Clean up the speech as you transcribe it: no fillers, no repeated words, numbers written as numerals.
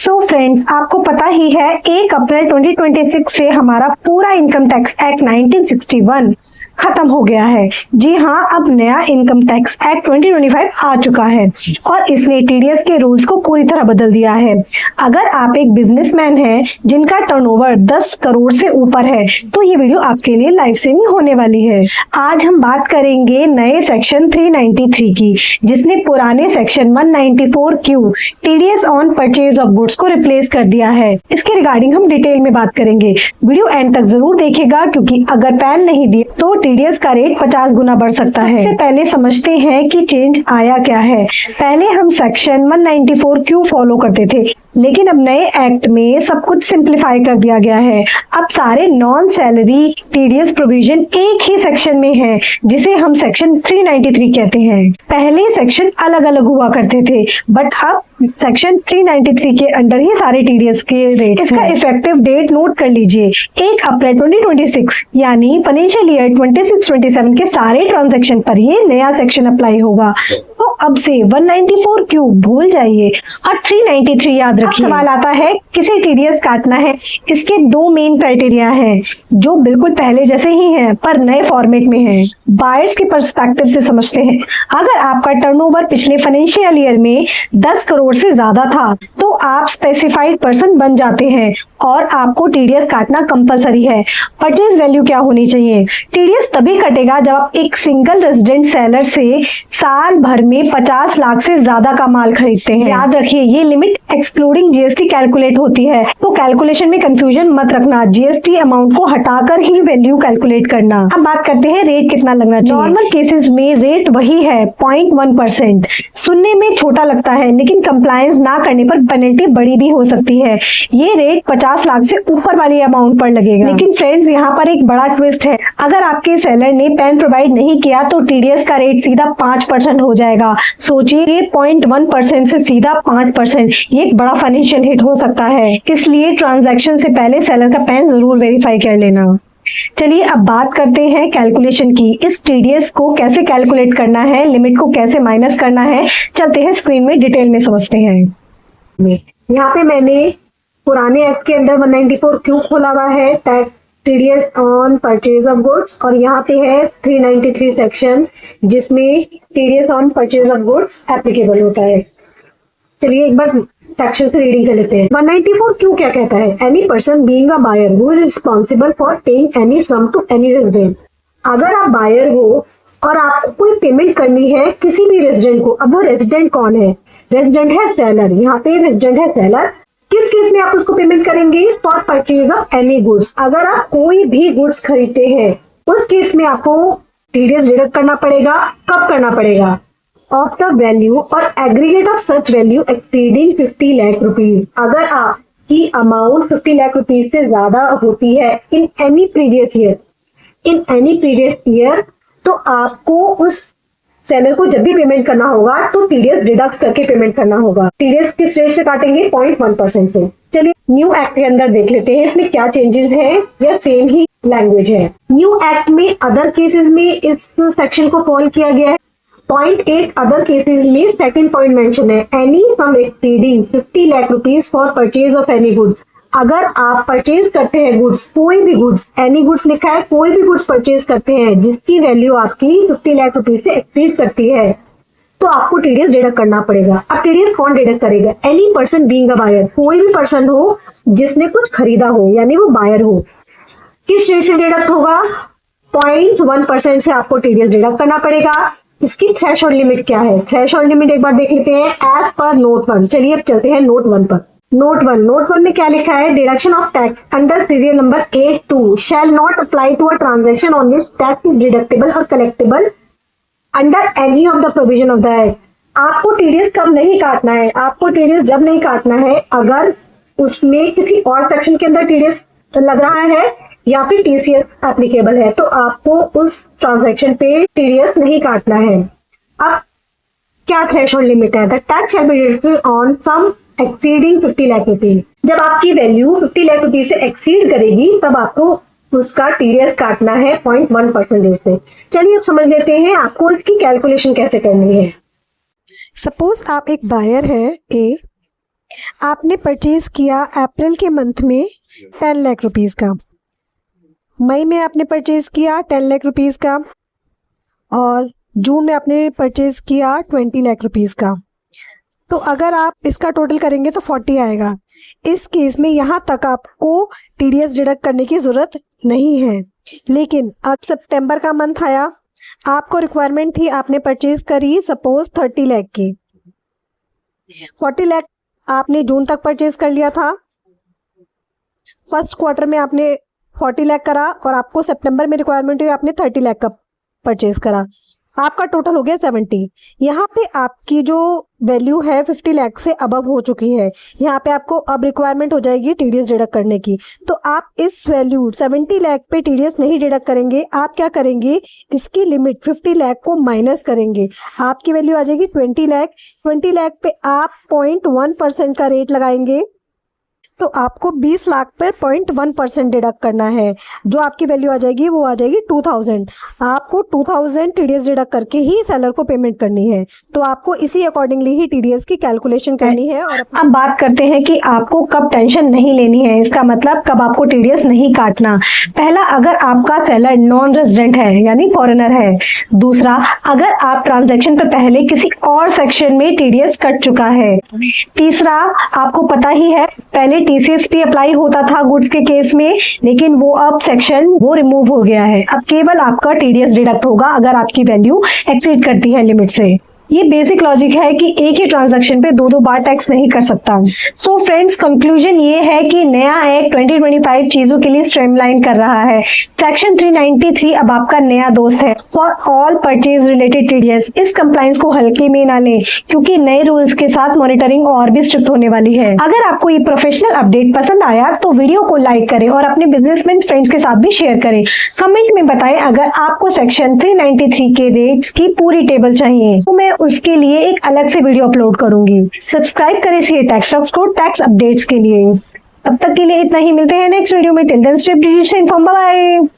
So friends, आपको पता ही है 1 अप्रैल 2026 से हमारा पूरा इनकम टैक्स एक्ट 1961 खत्म हो गया है। जी हाँ, अब नया इनकम टैक्स एक्ट 2025 आ चुका है और इसने टीडीएस के रूल्स को पूरी तरह बदल दिया है। अगर आप एक बिजनेसमैन हैं जिनका टर्नओवर 10 करोड़ से ऊपर है तो ये वीडियो आपके लिए लाइफ सेविंग होने वाली है। आज हम बात करेंगे नए सेक्शन 393 की, जिसने पुराने section 194Q TDS on purchase of goods को रिप्लेस कर दिया है। इसके रिगार्डिंग हम डिटेल में बात करेंगे। वीडियो एंड तक जरूर देखिएगा क्योंकि अगर पैन नहीं दिया तो टीडीएस का रेट 50 गुना बढ़ सकता है। सबसे पहले समझते हैं कि चेंज आया क्या है। पहले हम सेक्शन 194Q फॉलो करते थे, लेकिन अब नए एक्ट में सब कुछ सिंप्लीफाई कर दिया गया है। अब सारे नॉन सैलरी टीडीएस प्रोविजन एक ही सेक्शन में है, जिसे हम सेक्शन 393 कहते हैं। पहले सेक्शन अलग अलग हुआ करते थे, बट अब सेक्शन 393 के अंडर ही सारे टीडीएस के रेट। इसका इफेक्टिव डेट नोट कर लीजिए, 1 अप्रैल 2026 यानी फाइनेंशियल ईयर 26-27 के सारे ट्रांजैक्शन पर ये नया सेक्शन अप्लाई होगा। तो अब से 194Q भूल जाइए और 393 याद रखिए। सवाल आता है किसे टीडीएस काटना है। इसके दो मेन क्राइटेरिया हैं जो बिल्कुल पहले जैसे ही हैं पर नए फॉर्मेट में हैं। बायर्स के पर्सपेक्टिव से समझते हैं। अगर आपका टर्नओवर पिछले फाइनेंशियल ईयर में 10 करोड़ से ज्यादा था तो आप स्पेसिफाइड पर्सन बन जाते हैं और आपको टीडीएस काटना कंपलसरी है। परचेज वैल्यू क्या होनी चाहिए? टीडीएस तभी कटेगा जब आप एक सिंगल रेजिडेंट सेलर से साल भर में 50 लाख से ज्यादा का माल खरीदते हैं। याद रखिए, ये लिमिट एक्सक्लूडिंग जीएसटी कैलकुलेट होती है, तो कैलकुलेशन में कंफ्यूजन मत रखना। जीएसटी अमाउंट को हटाकर ही वैल्यू कैलकुलेट करना। अब बात करते हैं रेट कितना लगना चाहिए। नॉर्मल केसेस में रेट वही है 0.1%। सुनने में छोटा लगता है, लेकिन कंप्लायंस ना करने पर पेनल्टी बड़ी भी हो सकती है। ये रेट 50 लाख से ऊपर वाली अमाउंट पर लगेगा। लेकिन फ्रेंड्स, यहाँ पर एक बड़ा ट्विस्ट है। अगर आपके सेलर ने पैन प्रोवाइड नहीं किया तो टीडीएस का रेट सीधा 5% हो जाएगा। सोचिए, 0.1% से सीधा 5%, ये एक बड़ा फाइनेंशियल हिट हो सकता है। इसलिए ट्रांजैक्शन से पहले सेलर का पैन जरूर वेरीफाई कर लेना। चलिए अब बात करते हैं कैलकुलेशन की। इस टीडीएस को कैसे कैलकुलेट करना है, लिमिट को कैसे माइनस करना है, चलते हैं स्क्रीन में डिटेल में समझते हैं। यहाँ पे मैंने पुराने एक्ट के अंदर 194Q खोला हुआ है, tax TDS on purchase of goods, और यहाँ पे है 393 सेक्शन जिसमें TDS on purchase of goods applicable होता है। चलिए एक बार सेक्शन से रीडिंग कर लेते हैं। 194Q क्या कहता है? Any person being a buyer who is responsible for paying any sum to any resident. अगर आप बायर हो और आपको कोई पेमेंट करनी है किसी भी रेजिडेंट को, अब वो रेजिडेंट कौन है? रेजिडेंट है सेलर। यहाँ पे रेजिडेंट है सेलर। किस केस में आप उसको पेमेंट करेंगे? For purchase of any goods. अगर आप कोई भी गुड्स खरीदते हैं उस केस में आपको टीडीएस डिडक्ट करना पड़ेगा। कब करना पड़ेगा? ऑफ द वैल्यू और aggregate of such value exceeding 50 lakh rupees. अगर आपकी अमाउंट 50 लाख रुपीज से ज्यादा होती है इन एनी प्रीवियस ईयर, तो आपको उस सेलर को जब भी पेमेंट करना होगा तो टीडीएस डिडक्ट करके पेमेंट करना होगा। टीडीएस किस रेट से काटेंगे? 0.1% से। चलिए न्यू एक्ट के अंदर देख लेते हैं इसमें क्या चेंजेस हैं या सेम ही लैंग्वेज है। न्यू एक्ट में अदर केसेस में इस सेक्शन को फॉलो किया गया है। 0.8 अदर केसेस में सेकंड पॉइंट मेंशन है, any sum exceeding 50 lakh rupees for purchase of any goods. अगर आप परचेज करते हैं गुड्स, कोई भी गुड्स, एनी गुड्स लिखा है, कोई भी गुड्स परचेज करते हैं जिसकी वैल्यू आपकी 50 लाख रुपीज से एक्सीड करती है तो आपको टीडीएस डिडक्ट करना पड़ेगा। अब टीडीएस कौन डिडक्ट करेगा? Any person being a buyer, कोई भी पर्सन हो जिसने कुछ खरीदा हो यानी वो बायर हो। किस रेट से डिडक्ट होगा? 0.1% से आपको टीडीएस डिडक्ट करना पड़ेगा। इसकी थ्रेशोल्ड लिमिट क्या है? थ्रेशोल्ड लिमिट एक बार देख लेते हैं एज पर नोट 1। चलिए अब चलते हैं नोट 1 पर। नोट 1 में क्या लिखा है? Deduction of tax under serial number A2 shall not apply to a transaction on which tax is deductible और collectable under any of the provision of the act. आपको टीडीएस कब नहीं काटना है? आपको टीडीएस जब नहीं काटना है अगर उसमें किसी और सेक्शन के अंदर टीडीएस लग रहा है या फिर टीसीएस एप्लीकेबल है, तो आपको उस ट्रांजैक्शन पे टीडीएस नहीं काटना है। अब क्या थ्रेशोल्ड लिमिट है? The tax shall be deducted on sum exceeding 50 lakh rupees. जब आपकी वैल्यू 50 लाख रुपीज से एक्सीड करेगी तब आपको उसका टीडीएस काटना है 0.1% से। चलिए अब समझ लेते हैं आपको इसकी कैलकुलेशन कैसे करनी है। सपोज आप एक बायर है ए आपने परचेज किया अप्रैल के मंथ में 10 लाख रुपीज़ का, मई में आपने परचेज किया 10 लाख रुपीज़ का, और जून में आपने परचेज किया 20 लाख रुपीज़ का। तो अगर आप इसका टोटल करेंगे तो 40 आएगा। इस केस में यहाँ तक आपको टीडीएस डिडक्ट करने की ज़रूरत नहीं है। लेकिन अब सितंबर का मंथ आया, आपको रिक्वायरमेंट थी, आपने परचेज करी सपोज 30 लाख की, 40 लाख आपने जून तक परचेज कर लिया था, फर्स्ट क्वार्टर में आपने 40 लाख करा और आपको सितंबर में रिक्वायरमेंट हुई, आपने 30 लाख का परचेज करा, आपका टोटल हो गया 70। यहाँ पे आपकी जो वैल्यू है 50 लाख से अबव हो चुकी है। यहाँ पे आपको अब रिक्वायरमेंट हो जाएगी टीडीएस डिडक्ट करने की। तो आप इस वैल्यू 70 लाख पे टीडीएस नहीं डिडक्ट करेंगे, आप क्या करेंगे, इसकी लिमिट 50 लाख को माइनस करेंगे, आपकी वैल्यू आ जाएगी 20 लाख। 20 लाख पे आप 0.1% का रेट लगाएंगे, तो आपको 20 लाख पर 0.1% डिडक्ट करना है। जो आपकी वैल्यू आ जाएगी वो आ जाएगी 2000। आपको 2000 टीडीएस डिडक्ट करके ही सेलर को पेमेंट करनी है। तो आपको इसी अकॉर्डिंगली ही टीडीएस की कैलकुलेशन करनी है। और अब बात करते हैं कि आपको कब टेंशन नहीं लेनी है, इसका मतलब कब आपको टीडीएस नहीं काटना। पहला, अगर आपका सेलर नॉन रेजिडेंट है यानी फॉरेनर है। दूसरा, अगर आप ट्रांजैक्शन पर पहले किसी और सेक्शन में टीडीएस कट चुका है। तीसरा, आपको पता ही है पहले टीसीएस भी अप्लाई होता था गुड्स के केस में, लेकिन वो अब सेक्शन वो रिमूव हो गया है। अब केवल आपका टीडीएस डिडक्ट होगा अगर आपकी वैल्यू एक्सीड करती है लिमिट से। ये बेसिक लॉजिक है कि एक ही ट्रांजैक्शन पे दो बार टैक्स नहीं कर सकता। सो फ्रेंड्स, कंक्लूजन ये है कि नया एक्ट 2025 चीजों के लिए स्ट्रीमलाइन कर रहा है। सेक्शन 393 अब आपका नया दोस्त है for all purchase related TDS. इस कंप्लायंस को हल्के में ना लें, क्योंकि नए रूल्स के साथ मॉनिटरिंग और भी स्ट्रिक्ट होने वाली है। अगर आपको ये प्रोफेशनल अपडेट पसंद आया तो वीडियो को लाइक करें और अपने बिजनेसमैन फ्रेंड्स के साथ भी शेयर करें। कमेंट में बताएं अगर आपको सेक्शन 393 के रेट्स की पूरी टेबल चाहिए तो मैं उसके लिए एक अलग से वीडियो अपलोड करूंगी। सब्सक्राइब करें सीए टैक्स टॉक्स को टैक्स अपडेट्स के लिए। तब तक के लिए इतना ही, मिलते हैं नेक्स्ट वीडियो में। टिल देन स्टे अपडेटेड से इन्फॉर्म, बाय बाय।